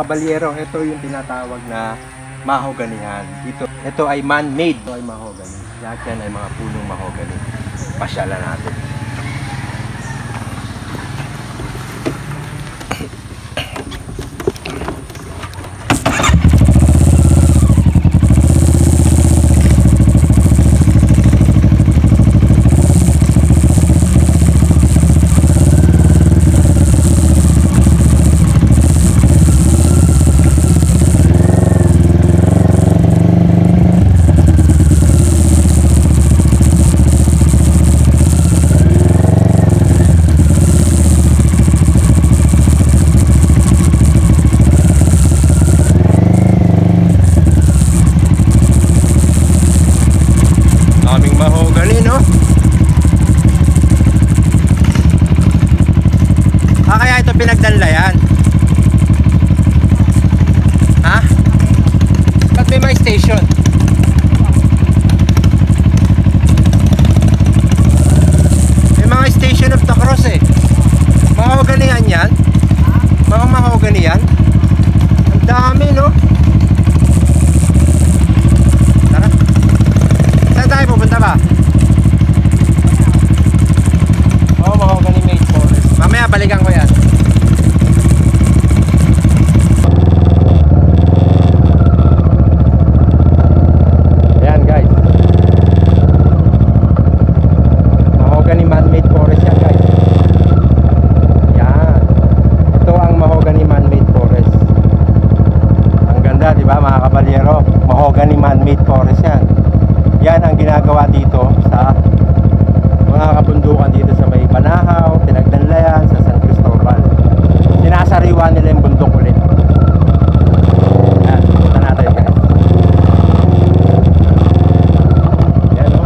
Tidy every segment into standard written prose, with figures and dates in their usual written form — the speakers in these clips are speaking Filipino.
kabalyero, ito yung tinatawag na mahoganihan. Ito ay man-made. Ito ay mahogany. Lahat yan ay mga punong mahogany. Pasyalan natin. Pinagdanlayan. Ha? Ba't may mga station? May mga station of the cross eh. Mahoganihan yan. Mga mahoganihan. Ang dami no? Tara. Saan tayo pupunta ba? Oo, mahogany made forest. Mamaya balikan ko yan. Mahogany man-made forest yan. Yan ang ginagawa dito sa mga kabundukan dito sa may Banahaw, Pinagdanlayan, sa San Cristobal. Sinasariwa nila yung bundok ulit. Yan, punta natin guys. Yan o.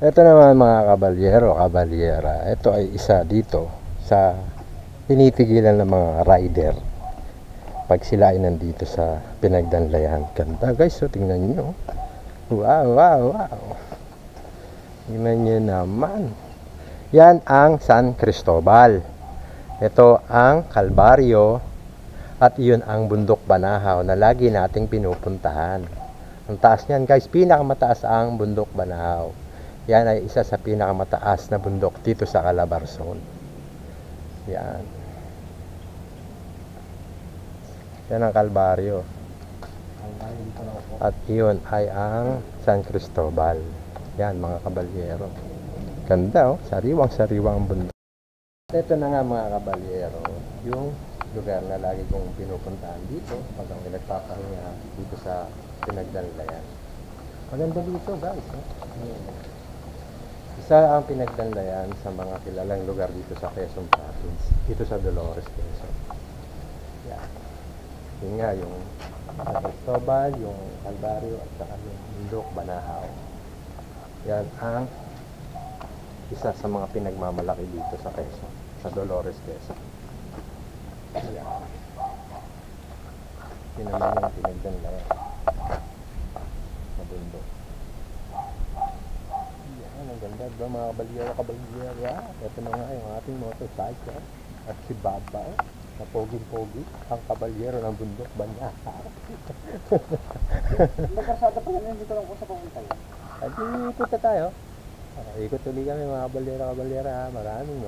Ito naman mga kabalyero, kabalyera, ito ay isa dito sa tinitigilan ng mga rider pag sila ay nandito sa Pinagdanlayan. Ganda guys, so tingnan nyo. Wow, wow, wow. Tingnan nyo naman. Yan ang San Cristobal. Ito ang Kalbaryo. At yun ang Bundok Banahaw na lagi nating pinupuntahan. Ang taas niyan guys, pinakamataas ang Bundok Banahaw. Yan ay isa sa pinakamataas na bundok dito sa Calabarzon. Yan. Yan ang Kalbaryo. At iyon ay ang San Cristobal. Yan mga kabalyero. Ganda oh, sariwang-sariwang bundok. Ito na nga mga kabalyero, yung lugar na lagi kong pinupuntahan dito pag ako nagpapahinga dito sa Pinagdanlayan. Maganda dito guys. Isa ang Pinagdanlayan sa mga kilalang lugar dito sa Quezon Province, dito sa Dolores, Quezon. Yan. Yun nga yung San Cristobal, yung Calvario at saka yung Bundok Banahaw. Yan ang isa sa mga pinagmamalaki dito sa Quezon, sa Dolores, Quezon. Yan. Yun naman yung Pinagdanlayan na bundok. Yan, ang ganda ba mga kabalyera. Ito na nga yung ating motorcycle at si Baba na poging-pogi, ang kabalyero ng bundok Banahaw. Nagkarsada pa yan, dito lang po sa pamuntay. At ikot na tayo. Ikot ulit kami mga kabalyera. Maraming